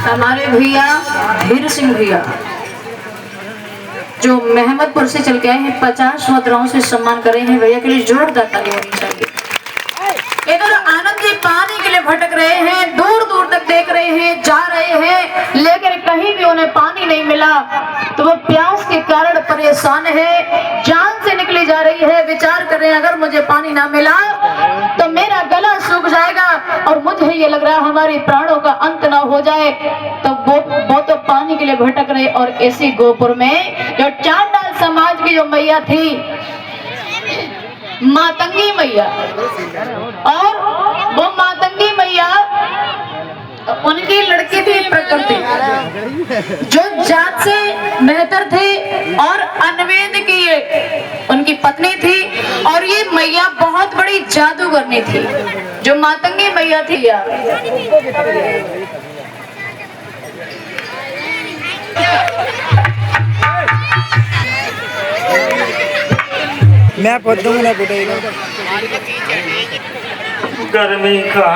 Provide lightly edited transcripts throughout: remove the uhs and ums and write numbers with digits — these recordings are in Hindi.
हमारे भैया वीर सिंह भैया जो मेहमदपुर से चल के आए हैं, 50 मुद्राओं से सम्मान करे हैं। भैया के लिए जोरदार ताली होनी चाहिए। इधर आनंद जी पानी के लिए भटक रहे हैं, दूर दूर तक देख रहे हैं, जा रहे हैं, लेकिन कहीं भी उन्हें पानी नहीं मिला तो वो प्यास के कारण परेशान है, जान से निकली जा रही है। विचार कर रहे हैं अगर मुझे पानी ना मिला तो मेरा गला सूख जाएगा और मुझे ये लग रहा है हमारे प्राणों का अंत ना हो जाए। तो वो तो पानी के लिए भटक रहे। और इसी गोपुर में जो चांडाल समाज की जो मैया थी, मातंगी मैया, और वो मातंगी मैया उनकी लड़की थी प्रकृति, जो जात से बेहतर थी और अनवेद की उनकी पत्नी थी। और ये मैया बहुत बड़ी जादूगरनी थी, जो मातंगी मैया थी। मैं पढ़ूंगा बुढ़ेगा गर्मी का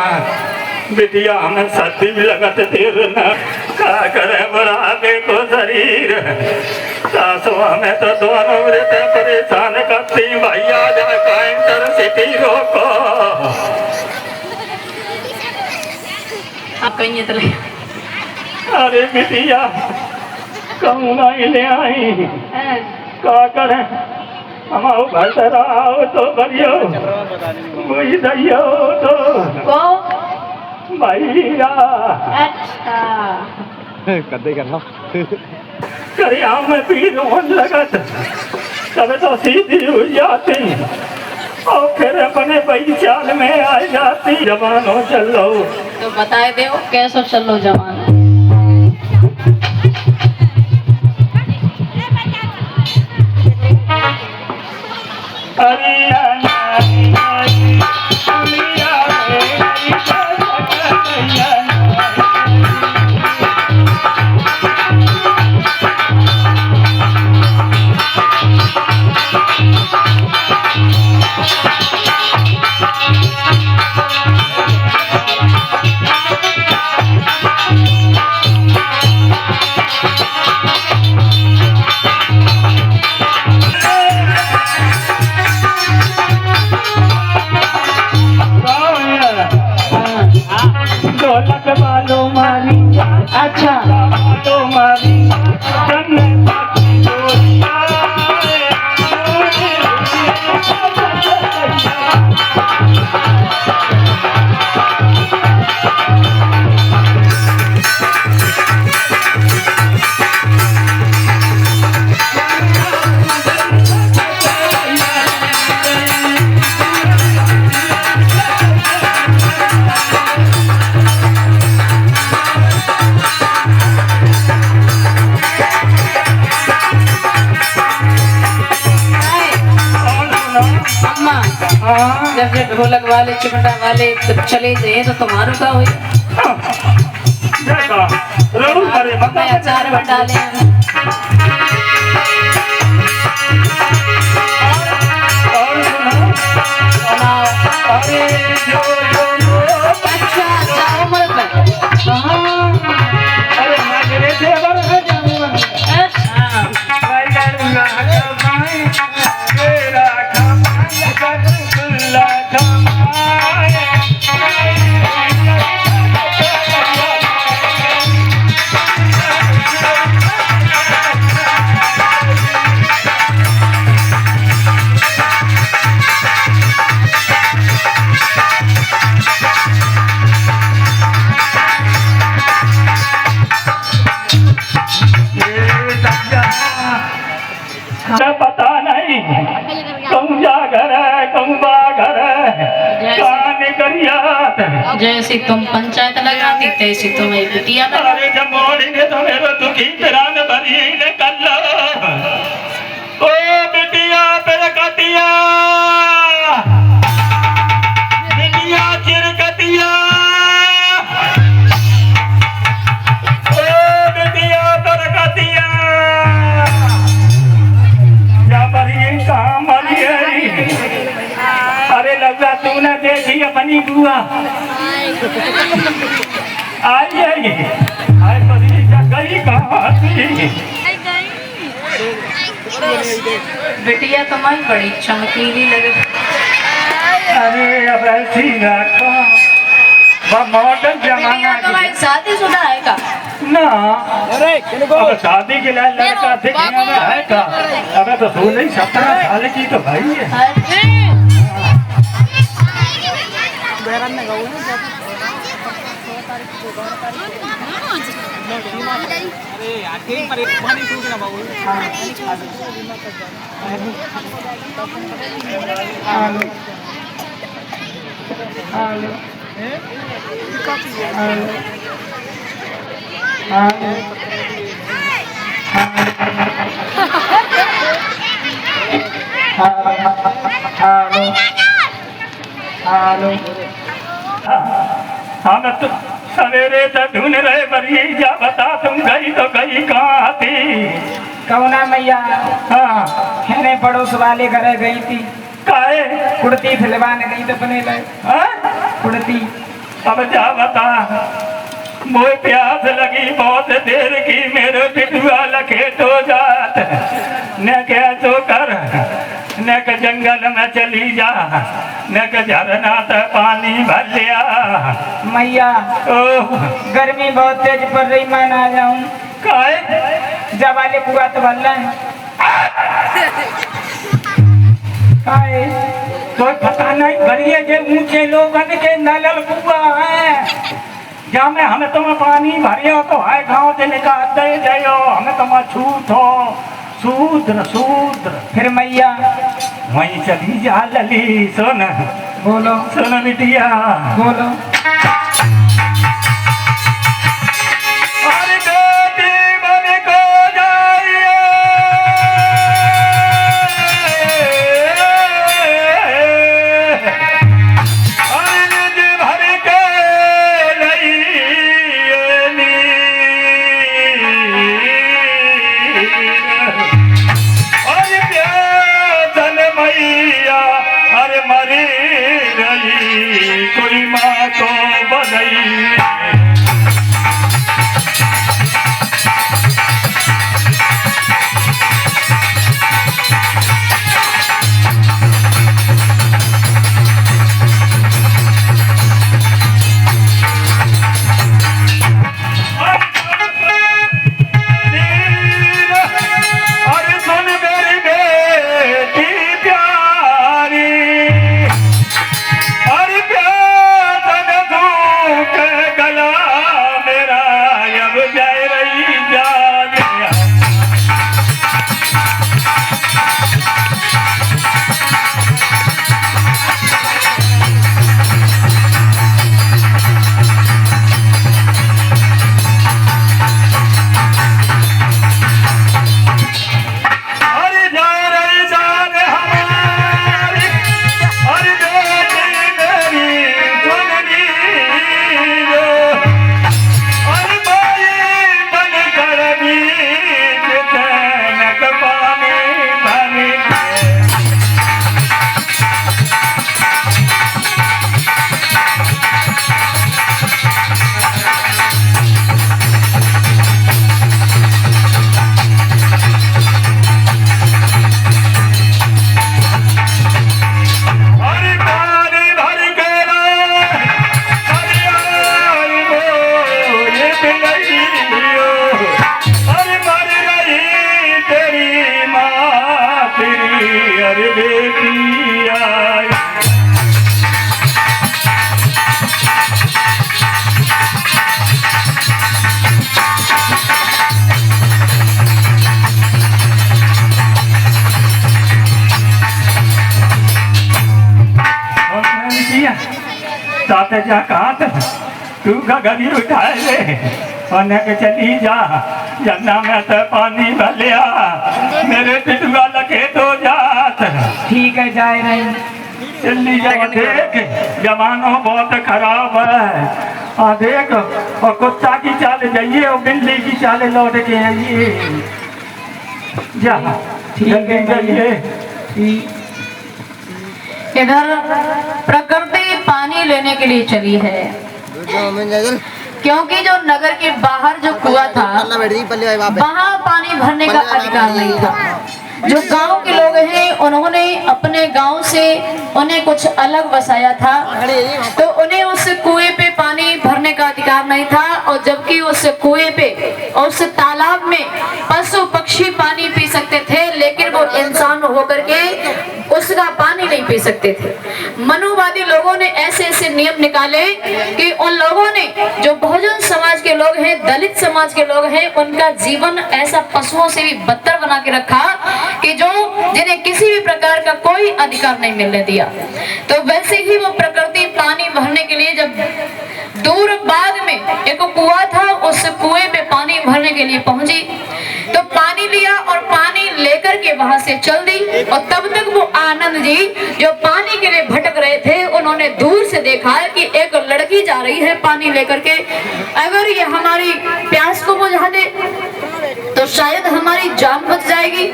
बिटिया हमें सर्दी भी लगत देर न का करे बड़ा देखो शरीर सासु हमें तो दोनों रहते परेशान करती। भैया जाए इंटरसिटी रोको। आप कहीं तो अरे बिटिया कहूँ नहीं ले आई का करे हमारे घर से आओ तो करियो कोई दैयो तो को भैया। अच्छा कदे करना करिया में पीर होने लगत तब तो सीधी हो जाती और फिर अपने चाल में आ जाती। जवानो चलो तो बताए दो कैसे चलो जवान। अच्छा जब ये ढोलक वाले चिमटा वाले तो चले गए तो तुम्हारा क्या हुई? अचार बटा ले पता नहीं कहूँ जा घर है कहूँ बा घर है कहानी करिया। जैसी तुम पंचायत लगाती तैसी तुम्हें बिटिया। अरे जब मोड़ी ने तो मेरे दुखी पिरान भरी ने कल ओ बिटिया तेरे कटिया बिटिया चिर कटिया ओ बिटिया तेरे कटिया जा भरी कहाँ मरी गई। अरे लगा तूने देखी अपनी बुआ आई है बिटिया तुम्हारी बड़ी चमकीली लगे। अरे अब ऐसी रखो मॉडर्न जमाना बिटिया तुम्हारी शादीशुदा है का? ना। अब शादी के लिए लड़का देखने में है का? अबे तो 16-17 साल की तो भाई है। हम तो सवेरे से ढूंढ रहे बरी जा बता तुम गई तो गई कहाँ थी? कौना मैया? हाँ है पड़ोस वाले घर गई थी। काहे? कुर्ती फिलवान गई तो अपने लाए हाँ? कुर्ती। अब जा बता मोए प्यास लगी बहुत देर की मेरे पिटुआ लखेट हो जात न क्या तो कर न के जंगल में चली जा न के झरना से पानी भर लिया। मैया ओह गर्मी बहुत तेज पड़ रही, मैं ना जाऊं। काहे? जब वाले कुआ तो भल्ला है काहे? तो पता नहीं भरिए जे ऊंचे लोगन के नलल कुआ है जा में हमें तुम्हें पानी भरियो तो है गाँव से निकाल दे जाओ हमें तुम्हें छूट हो शूद्र शूद्र। फिर मैया वहीं चली जा लली सुन बोलो सुन बिटिया बोलो। अरे बेटी बन को जाइए अरे निज भर के लइयनी अरे प्यासन मैया अरे मरी रही कोई माँ को बनई। अरे सुन मेरी बेटी प्यारी अरे प्यासन धूप गला मेरा अब जा रही जान। अरे जा रही जान हमारी अरे बेटी मेरी सुननी लो अरे भाई बन कर बीच तनक पानी भरी अरे पानी भर के अरे आई बोले बिलैयो अरे मर रही तेरी माँ तेरी अरे बेटी आई। ताते जा कहाँ थे तू गगरी उठाए ले और के चली जा जन्ना में तो पानी भलिया मेरे पिटुआ लगे तो जात। ठीक है जाए नहीं। चली जा देख जमाना बहुत खराब है और देख और कुत्ता की चाल जाइए और बिल्ली की चाल लौट के आइए जा ठीक है जाइए। ठीक। इधर प्रकृति पानी लेने के लिए चली है क्योंकि जो नगर के बाहर जो कुआं था वहाँ पानी भरने का अधिकार नहीं था। जो गांव के लोग हैं उन्होंने अपने गांव से उन्हें कुछ अलग बसाया था, तो उन्हें उस कुएं पे पानी भरने का अधिकार नहीं था। और जबकि उस कुएं पे और उस तालाब में पशु पक्षी पानी पी सकते थे, लेकिन वो इंसान होकर के उसका पानी नहीं पी सकते थे। मनुवादी लोगों ने ऐसे ऐसे नियम निकाले कि उन लोगों ने, जो बहुजन समाज के लोग हैं, दलित समाज के लोग हैं, उनका जीवन ऐसा पशुओं से भी बदतर बना के रखा कि जो जिन्हें किसी भी प्रकार का कोई अधिकार नहीं मिलने दिया। तो वैसे ही वो प्रकृति पानी भरने के लिए जब दूर बाग में एक कुआं था, उस कुएं पे पानी भरने के लिए पहुंची, तो पानी लिया और पानी लेकर के वहां से चल दी। और तब तक वो आनंद जी जो पानी के लिए भटक रहे थे, उन्होंने दूर से देखा कि एक लड़की जा रही है पानी लेकर के, अगर ये हमारी प्यास को बुझा दे तो शायद हमारी जान बच जाएगी।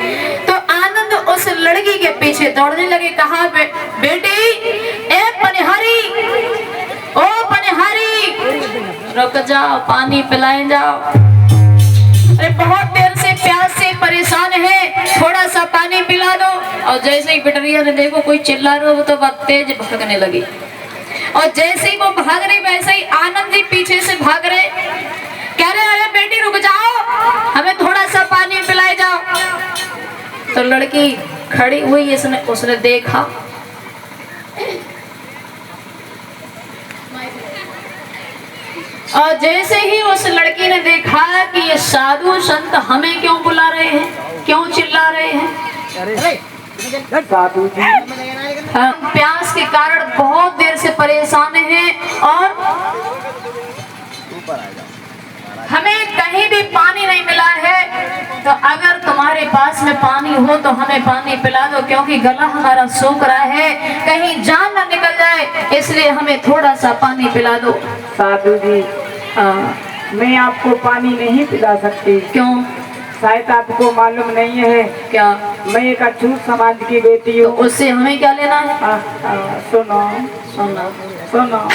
तो आनंद उस लड़की के पीछे दौड़ने लगे। कहा बेटी, ए पनिहारी, ओ पनिहारी, रुक जाओ, पानी पिलाए जाओ। अरे बहुत देर से प्यास से परेशान है, थोड़ा सा पानी पिला दो। और जैसे ही बिटरिया ने देखो कोई चिल्ला रहा हो तो बहुत तेज भागने लगी। और जैसे ही वो भाग रही, वैसे ही आनंद जी पीछे से भाग रहे, कह रहे अरे बेटी रुक जाओ, हमें थोड़ा सा पानी पिलाए जाओ। तो लड़की खड़ी हुई, उसने देखा, और जैसे ही उस लड़की ने देखा कि ये साधु संत हमें क्यों बुला रहे हैं, क्यों चिल्ला रहे हैं, साधु जी हम प्यास के कारण बहुत देर से परेशान हैं और हमें कहीं भी पानी नहीं मिला है, तो अगर तुम्हारे पास में पानी हो तो हमें पानी पिला दो, क्योंकि गला हमारा सूख रहा है, कहीं जान ना निकल जाए, इसलिए हमें थोड़ा सा पानी पिला दो। साधु जी, मैं आपको पानी नहीं पिला सकती। क्यों? शायद आपको मालूम नहीं है, क्या? मैं एक अछूत समाज की बेटी तो हूँ। उससे हमें क्या लेना है? सुनो सुनना। सुनो,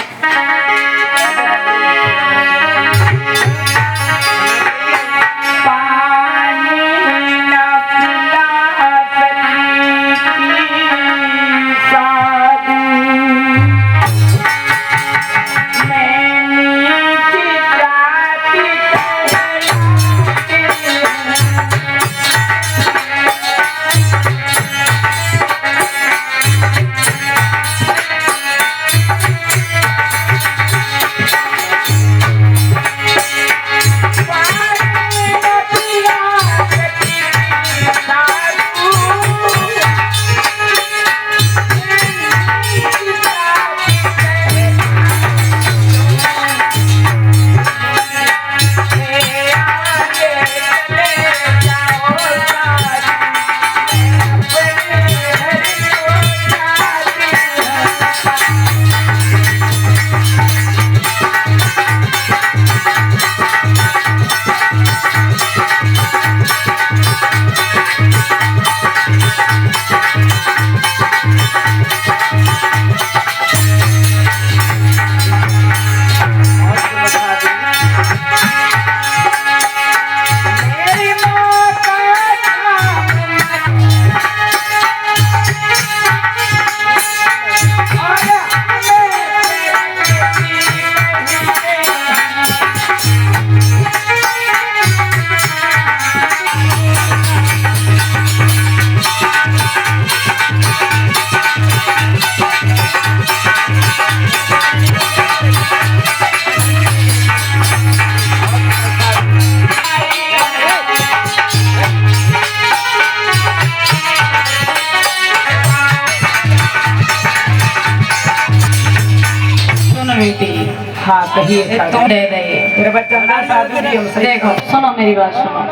हाँ कहिए। तुम दे दे। मेरे बच्चा ना साधु जी हमसे देखो सुनो मेरी बात सुनो,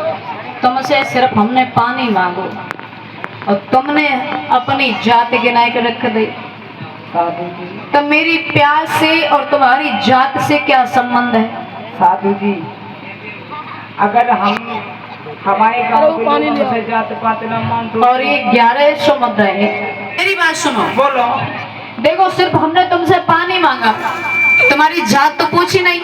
तुमसे सिर्फ हमने पानी मांगो और तुमने अपनी जात गिनाए के रख दी। साधु जी, तो मेरी प्यास से और तुम्हारी जात से क्या संबंध है? साधु जी, अगर हम हमारे गांव के लोग हमसे जात पात न मान तो और ये 1100 मत रहे। मेरी बात सुनो, बोलो। देखो सिर्फ हमने तुमसे पानी मांगा, तुम्हारी जात तो पूछी नहीं।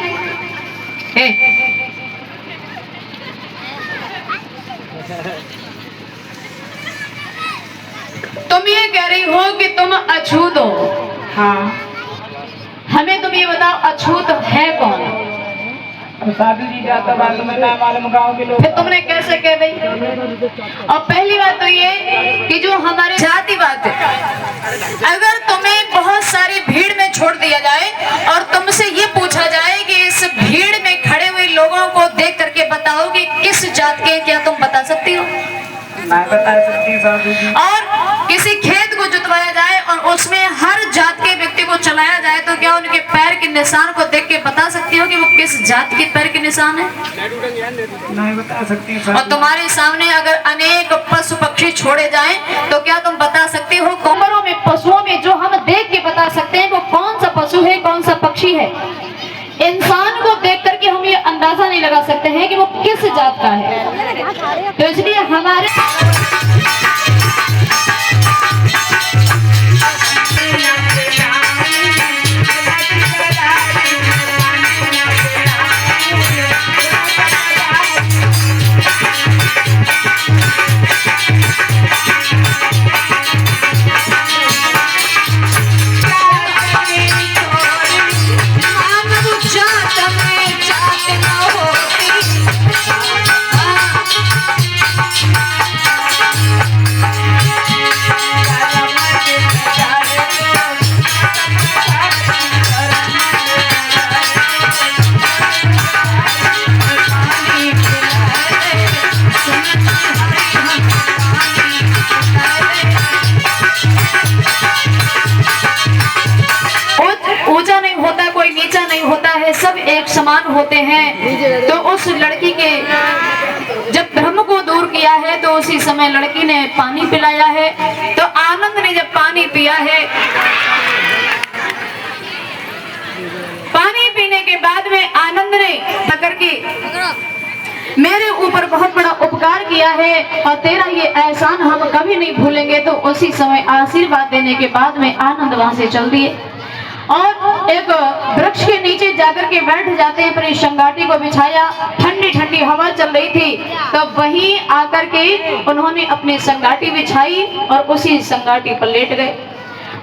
तुम ये कह रही हो कि तुम अछूत हो। हाँ। हमें तुम ये बताओ अछूत है कौन? अब साधु जी जाता बात में ना मालूम गाँव के लोग। फिर तुमने कैसे कह दी? और पहली बात तो ये कि जो हमारे जातिवाद है, अगर तुम्हें बहुत सारी भीड़ में छोड़ दिया जाए और तुमसे ये पूछा जाए कि इस भीड़ में खड़े हुए लोगों को देख करके बताओ कि किस जात के, क्या तुम बता सकती हो? मैं बता सकती साधु जी। और किसी खेत को जुतवाया जाए और उसमें हर जात के व्यक्ति को चलाया जाए तो क्या उनके पैर के निशान को देख के बता सकती हो कि वो किस जात के पैर के निशान है? नहीं बता सकती। और तुम्हारे सामने अगर अनेक पशु पक्षी छोड़े जाएं तो क्या तुम बता सकती हो कमरों में पशुओं में जो हम देख के बता सकते हैं वो कौन सा पशु है, कौन सा पक्षी है? इंसान को देख करके हम ये अंदाजा नहीं लगा सकते हैं कि वो किस जात का है। तो इसलिए हमारे ऊंचा नहीं होता, कोई नीचा नहीं होता है, सब एक समान होते हैं। तो उस लड़की के जब भ्रम को दूर किया है तो उसी समय लड़की ने पानी पिलाया है। तो आनंद ने जब पानी पिया है, पानी पीने के बाद में आनंद ने आकर के मेरे ऊपर बहुत बड़ा उपकार किया है और तेरा ये एहसान हम कभी नहीं भूलेंगे। तो उसी समय आशीर्वाद देने के बाद में आनंद वहां से चल दिए और एक वृक्ष के नीचे जाकर के बैठ जाते हैं। अपनी संगाटी को बिछाया, ठंडी ठंडी हवा चल रही थी, तो वहीं आकर के उन्होंने अपनी संगाटी बिछाई और उसी संगाटी पर लेट गए।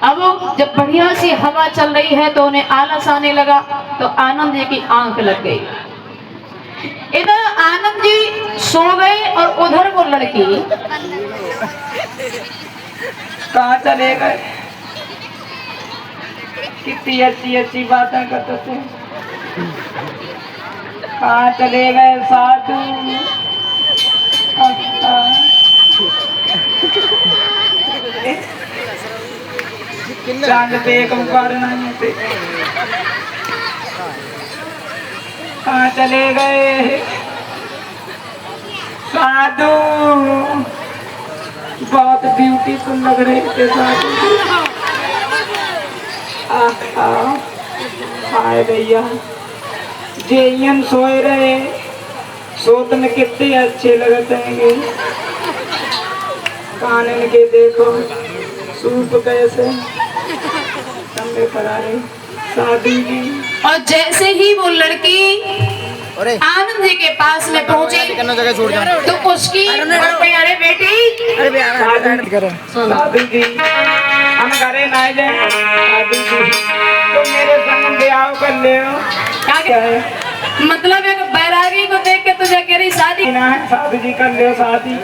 अब जब बढ़िया सी हवा चल रही है तो उन्हें आलस आने लगा, तो आनंद जी की आंख लग गई। इधर आनंद जी सो गए और उधर वो लड़की कहाँ चले गए? कितनी अच्छी अच्छी बातें करते थे। कहाँ चले गए साधु? चांद पे एक मुकार नहीं थे। कहाँ चले गए साधु? बहुत ब्यूटीफुल लग रहे थे साधु। हाय भैया, जेयन सोए रहे, सोत में कितने अच्छे लगते हैं। कानन के देखो सूप कैसे लंबे पड़ा रहे साधु जी। और जैसे ही वो लड़की आनंद जी के पास में पहुंची तो उसकी अरे बेटी साधु जी हम घरे ना जाए। साधु जी तो मेरे संग ब्याह कर ले। क्या है मतलब? एक बैरागी को देख के तुझे कह रही शादी ना है? साधु जी कर ले शादी।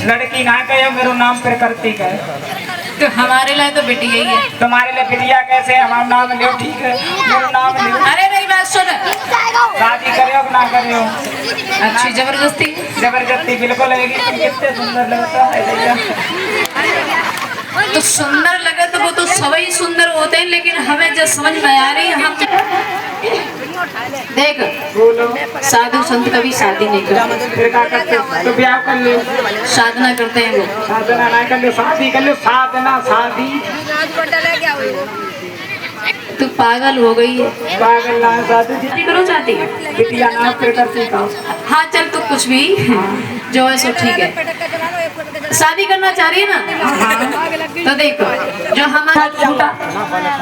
लड़की ना कहो मेरा नाम प्रकृति का तो हमारे लिए तो बेटी यही है। तुम्हारे लिए बिटिया कैसे हमारा नाम लियो ठीक है मेरा नाम लियो। अरे मेरी बात सुन, शादी करो कि ना करो? अच्छी जबरदस्ती। जबरदस्ती बिल्कुल है। कितने सुंदर लगता है भैया। तो सुंदर लगे तो वो तो सभी सुंदर होते हैं, लेकिन हमें जो समझ में आ रही है हम देख बोलो साधु संत कभी शादी नहीं करते, फिर क्या करते? तो ब्याह कर लो। साधना करते हैं वो। साधना ना कर लो, शादी कर लो। साधना शादी तू पागल हो गई है। पागल ना शादी। शादी करो चाहती है? बिटिया नाम प्रकृति का। हाँ चल तू कुछ भी जो है सो ठीक है। शादी करना चाह रही है ना? तो देखो जो हमारा छूटा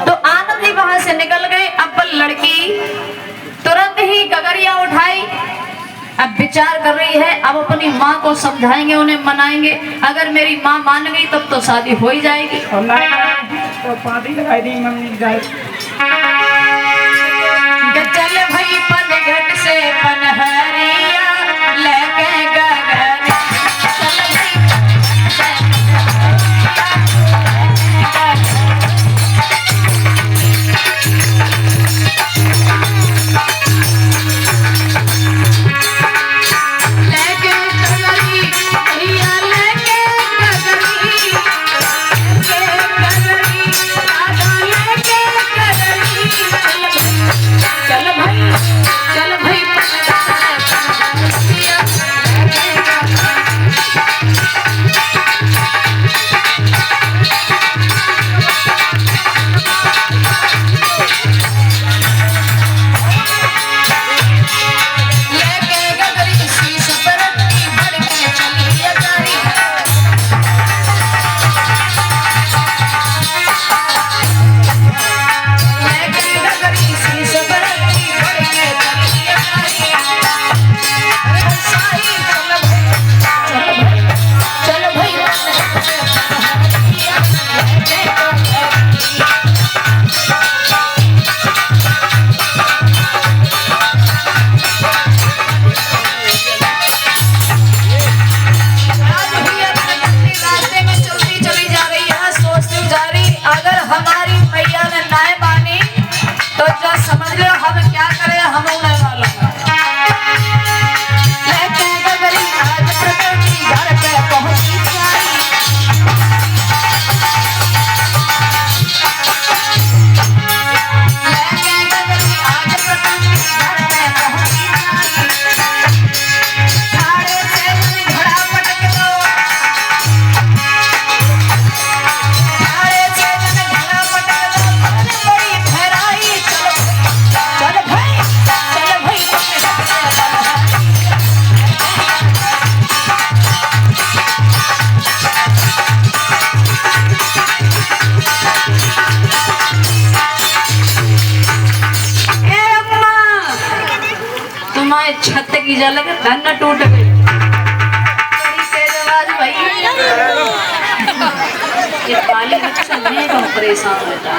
तो आनंद ही वहां से निकल गए। अब लड़की तुरंत ही गगरिया उठाई, अब विचार कर रही है, अब अपनी माँ को समझाएंगे, उन्हें मनाएंगे। अगर मेरी माँ मान गई तब तो शादी हो ही जाएगी। और नहीं तो पादी लगाई दी मम्मी जाए। चल भाई पनघट से पनहरिया लेके गगरिया, चल भाई छत की जा लगे धन न टूट गई। बड़ी तेज आवाज भाई, ये काली बच्चा नहीं कम परेशान होता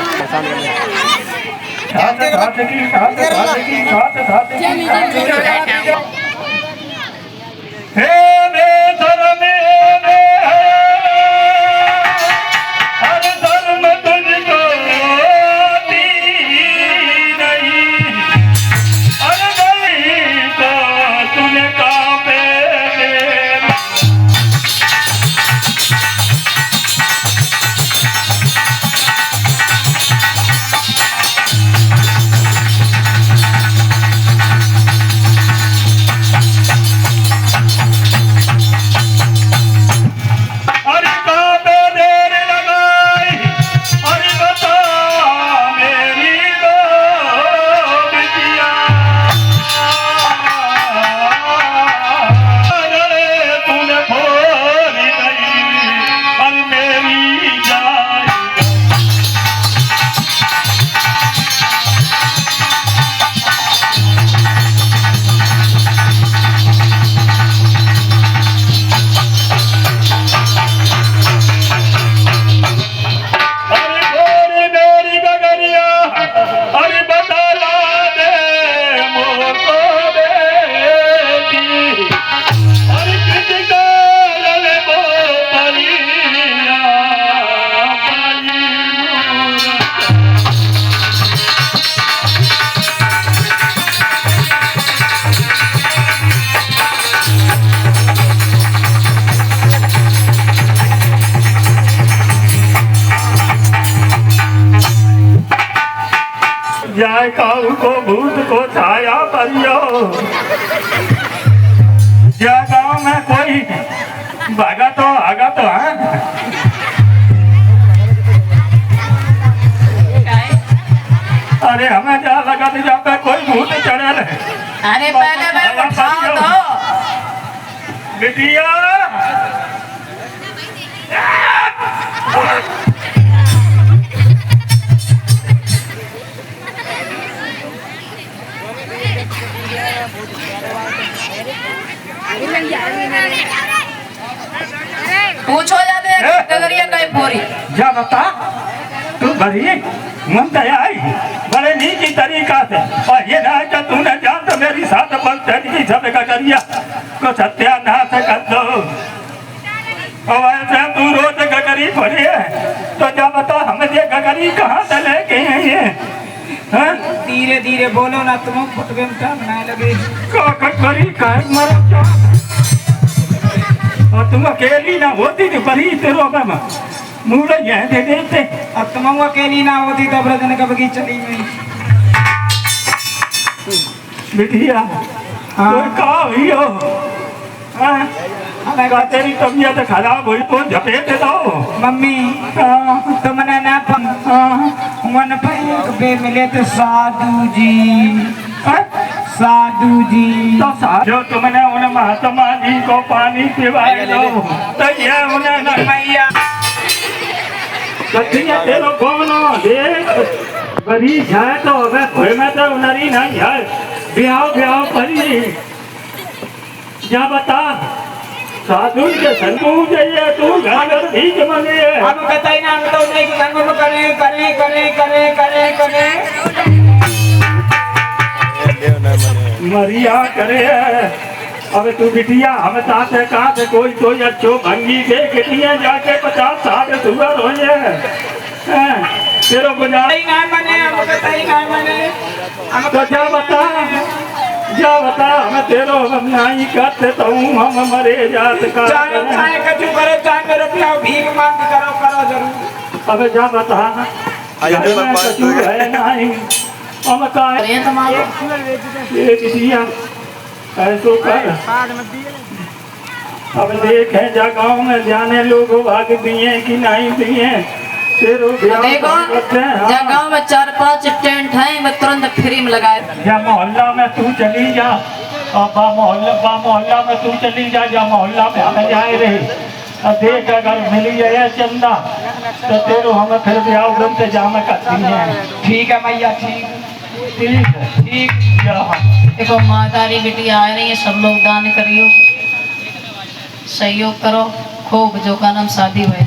जाए काऊ को भूत को छाया परियो। जा गाँव में कोई भागा तो आगा तो है। अरे हमें जा लगा तो जाता कोई भूत चढ़े रहे। अरे पहले मैं उठाओ तो बिटिया पूछो जाते डगरिया कहीं पूरी जा बता तू बड़ी मन दया आई बड़े नीची तरीका से और ये ना कि तूने जान तो मेरी साथ बंद की सब का करिया को सत्यानाश कर दो। और वैसे तू रोज गगरी पड़ी है तो जा बता हम ये गगरी कहाँ से लेके हैं ये? धीरे धीरे बोलो ना, तुम फुटवे में बनाए लगे। गगरी कहीं मरो क्या? और तुम अकेली ना होती तो बड़ी तेरो में मूड ये दे देते। अब तुम अकेली ना होती तो ब्रजन का बगीचा चली गई। बिटिया कोई का हुई हो? का तेरी तबीयत खराब हुई तो झपेट दो। मम्मी तुमने ना मन पे मिले थे साधु जी। साधु जी तो जो तुमने उन महात्मा जी को पानी पिवाए दो तो ये उन्हें न मैया कथिया तेरो कोनो देख बड़ी जाए तो अबे कोई में तो नरी नहीं है ब्याह ब्याह परी जा बता साधु के संगू जाइए तू घर ठीक मने हम कहते हैं ना तो नहीं कि संग में करे करे करे करे करे करे मरिया करे। अब तू बिटिया हम ताते काते कोई तो अच्छो भंगी के कितने जाके 50-60 सुगर हो जाए तेरो गुजार नहीं ना मने हम कहते हैं ना मने हम तो जा बता हम तेरो हम नहीं करते तो हम मरे जात का चाहे कछु करे चाहे रुपया भीख मांग करो करो जरूर। अब जा बता कछु है नहीं हम का ये बिटिया ऐसो कर। अब देखे जा गाँव में जाने लोग भाग दिए कि नहीं दिए तेरो देखो गाँव में 4-5 टेंट है मैं तुरंत फ्री में लगाए। या मोहल्ला में तू चली जा और बा मोहल्ला में तू चली जा मोहल्ला में हमें जाए रहे देख अगर मिली है चंदा तो तेरो हम फिर ब्याह उधम से जाम करती हैं। ठीक है मैया ठीक ठीक है ठीक। देखो मातारी बेटी आ रही है सब लोग दान करियो सहयोग करो खूब जो का नाम शादी हुए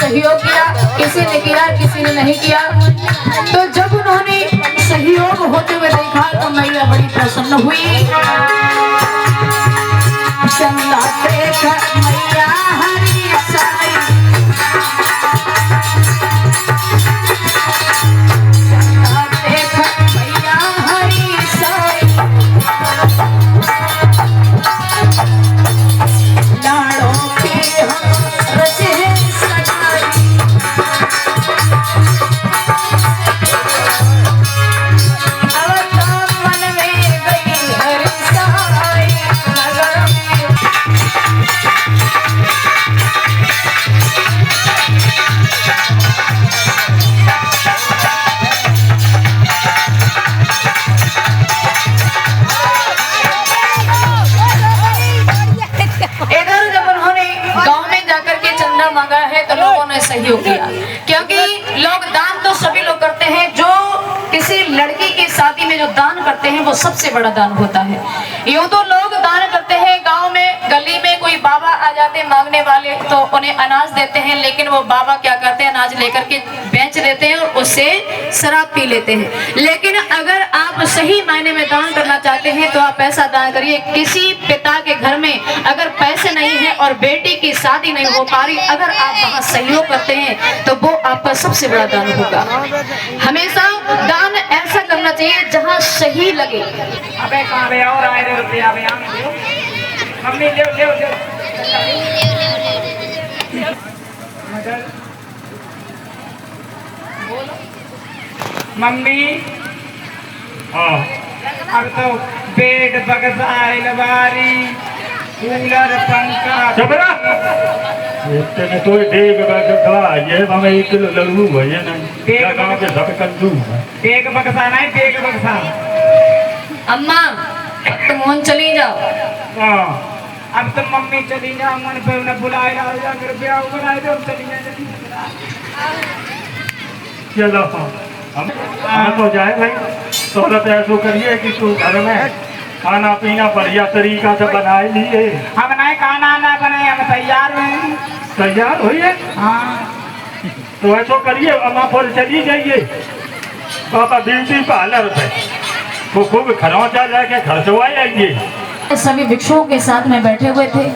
सहयोग किया, किसी ने किया किसी ने नहीं किया। तो जब उन्होंने सहयोग होते हुए देखा तो मैया बड़ी प्रसन्न हुई। चंदा देख मैया हरी साई, चंदा देख मैया हरी साई, लाड़ों के हम रचे सगाई, अब तो मन में गई हरी साई, नगर में इधर जब उन्होंने गांव में जाकर के चंदा मांगा है तो लोगों ने सहयोग किया, क्योंकि लोग दान तो सभी लोग करते हैं। जो किसी लड़की की शादी में जो दान करते हैं वो सबसे बड़ा दान होता है। यूं तो लोग दान करते हैं, गांव में गली में कोई बाबा आ जाते मांगने वाले तो उन्हें अनाज देते हैं, लेकिन वो बाबा क्या करते हैं, अनाज लेकर के बेच देते हैं और उससे शराब पी लेते हैं। लेकिन अगर आप सही मायने में दान करना चाहते हैं तो आप ऐसा दान करिए, किसी पिता के घर में अगर पैसे नहीं है और बेटी की शादी नहीं हो पा रही, अगर आप वहाँ सहयोग करते हैं तो वो आपका सबसे बड़ा दान होगा। हमेशा दान ऐसा करना चाहिए जहाँ सही लगे। अबे कहाँ बे और आए रे रुपया बे आने दो। मम्मी ले ले ले। मगर मम्मी हाँ अब तो बेड बक्सा अलमारी कूलर पंखा जबरा इतने तो देख बगड़ा ये हमें 1 किलो लड्डू है ना, क्या गांव के सब कंजू है। बेग बक्सा नहीं बेग बक्सा। अम्मा तुम फोन चली जाओ। हाँ अब तो मम्मी चली जाओ, मन पे उन्हें बुलाए ना जाकर ब्याह बनाए दो, चली जाए चलो हम तो जाए भाई। शोहरत ऐसा करिए कि तू घर में खाना पीना बढ़िया तरीका से बनाए लिए। हम नहीं खाना ना बने, हम तैयार हैं। तैयार हुई हाँ तो ऐसा करिए, अम्मा पर चली जाइए पापा ब्यूटी पार्लर पे, वो खूब खरौचा लेके खर्चवाए आइए। सभी भिक्षुओं के साथ में बैठे हुए थे।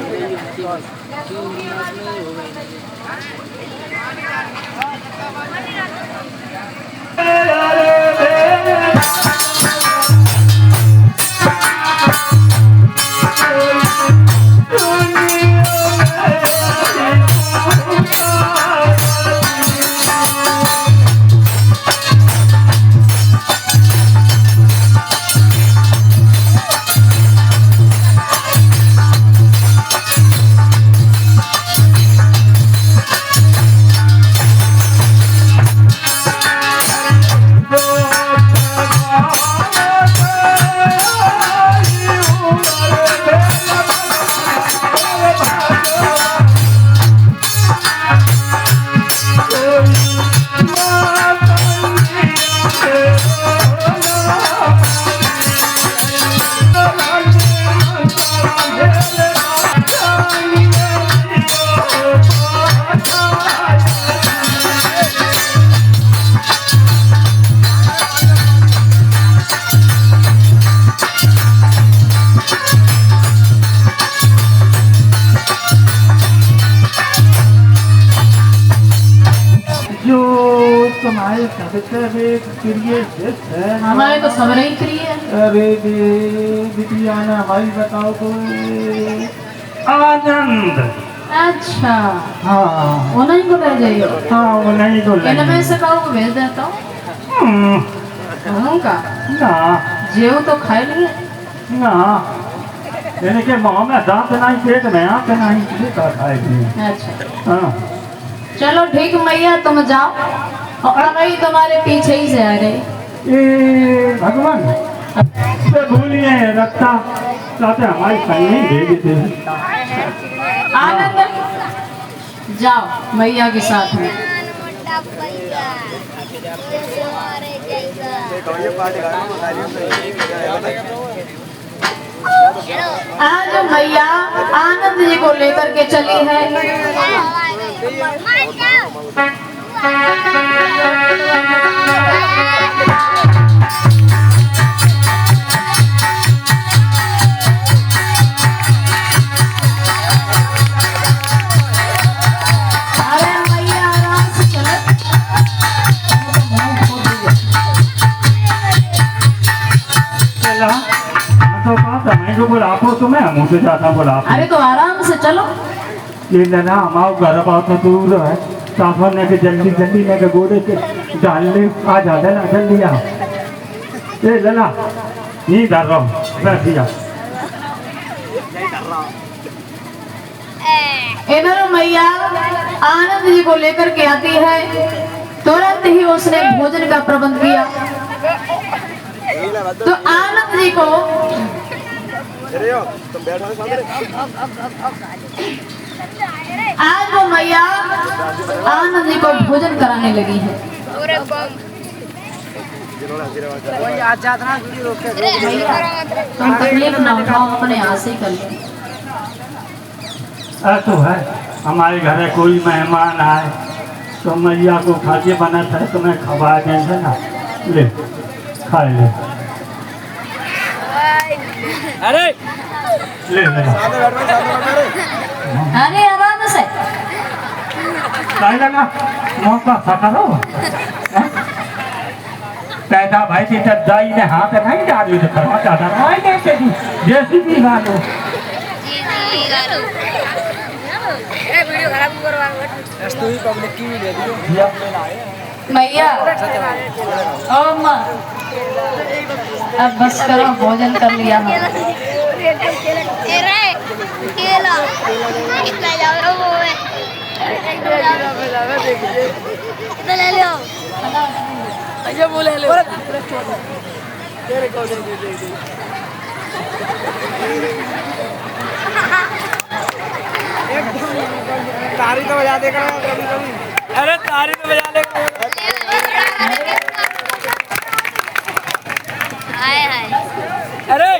तुम्हारे सबसे प्रिय है, हमारे तो सब ही प्रिय है। अरे बिटिया ना भाई बताओ तो आनंद। अच्छा हाँ वो नहीं को ले जाइए। हाँ वो नहीं तो इनमें से कहो को भेज देता हूँ। का ना जेव तो खाए लिए ना यानी कि मुँह में दांत नहीं, पेट में आँख नहीं, का खाएगी। अच्छा हाँ चलो ठीक मैया तुम जाओ, और वही तुम्हारे पीछे ही से आ रही। ये भगवान तो भूलिए रखता चाहते हमारी संग नहीं दे देते। आनंद जाओ मैया के साथ में। आज मैया आनंद जी को लेकर के चली है। तो कहा मैं जो बोला आपको तो मैं मुझे जाता बोला अरे तो आराम से चलो। ये लेना हमारा घर बहुत दूर है साफर ने के जल्दी जल्दी ने के गोड़े के डालने आ जा लेना जल्दी आ ये लेना नहीं डर रहा हूँ बैठ दिया इधर मैया आनंद जी को लेकर के आती है। तुरंत ही उसने भोजन का प्रबंध किया। तो आनंद जी को आज वो मैया आनंद जी को भोजन कराने लगी है। तुम तकलीफ ना उठाओ, अपने हाथ से कर लो। तो है हमारे घर में कोई मेहमान आए तो मैया को खाके बना था तो मैं खवा देंगे ना ले खा ले अरे ले अरे आराम से नहीं लगा मौका सकारो पैदा भाई की जब दाई ने हाथ नहीं डाली तो करवा चाहता नहीं कैसे दी जैसी भी गालो वीडियो खराब करवा तू ही पब्लिक की भी दे दियो मैया ओ माँ अब बस करो, भोजन कर लिया हमने। केला कितना जाओ रो वो है कितना ले लो अच्छा बोले ले तेरे को दे तारी तो बजा देगा कभी कभी। अरे तारी तो बजा लेगा। हाय हाय अरे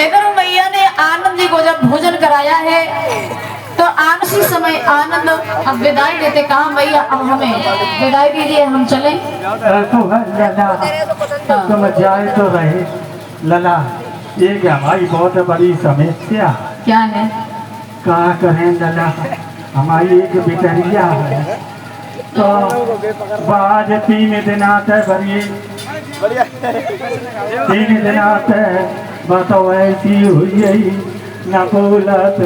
इधर मैया ने आनंद जी को जब भोजन कराया है तो आनसी समय आनंद अब विदाई देते, कहा मैया अब हमें विदाई दीजिए, हम चले। तो है लला तुम जाए तो रहे लला ये क्या हमारी बहुत बड़ी समस्या क्या है? कहा करें लला हमारी एक बिटरिया है तो बाद 3 दिन आते भरिए 3 दिन आते बताओ ऐसी हुई न बोलत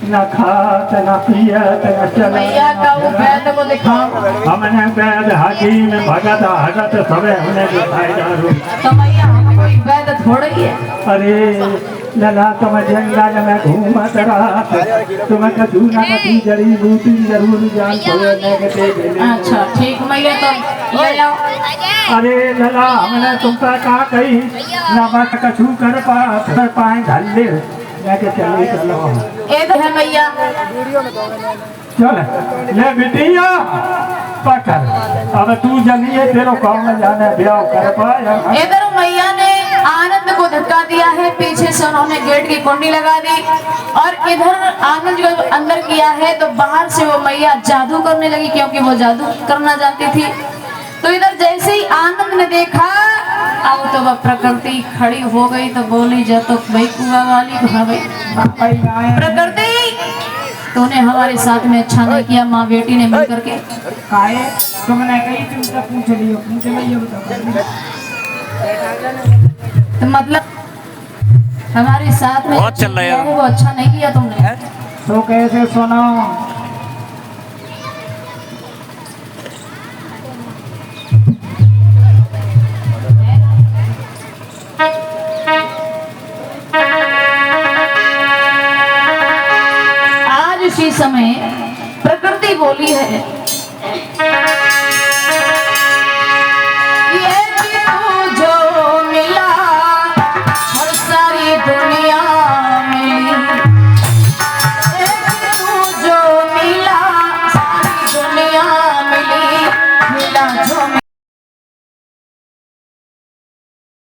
न खात न पियत न चलत मैया का वो वैद्य को दिखाओ। हमने वैद्य हकीम भगत हगत सबे हमने दिखाई दारू तो मैया हम कोई वैद्य थोड़ा ही है। अरे लला तुम जंगल में घूमत रात तुम कछु न कछु जड़ी बूटी जरूर जान अच्छा ठीक मैया तो ले जाओ। अरे लला हमने तुमसे कहा कही न बस कछु कर पाए धल्ले लेके चले चलो ये तो है मैया। चल ले बिटिया पकड़ अब तू जनिए तेरे गाँव में जाने ब्याह कर पाए। इधर मैया ने आनंद को धक्का दिया है, पीछे से उन्होंने गेट की कुंडी लगा दी और इधर आनंद को अंदर किया है तो बाहर से वो मैया जादू करने लगी क्योंकि वो जादू करना जानती थी। तो इधर जैसे ही आनंद ने देखा अब तो वह प्रकृति खड़ी हो गई तो बोली जा तो भाई कुआ वाली प्रकृति तूने हमारे साथ में अच्छा नहीं किया, माँ बेटी ने मिल करके। काहे तुमने कही तुमसे पूछ लियो पूछ लियो तो मतलब हमारे साथ में बहुत चल रहा है वो अच्छा नहीं किया तुमने। तो कैसे सुनो आज उसी समय प्रकृति बोली है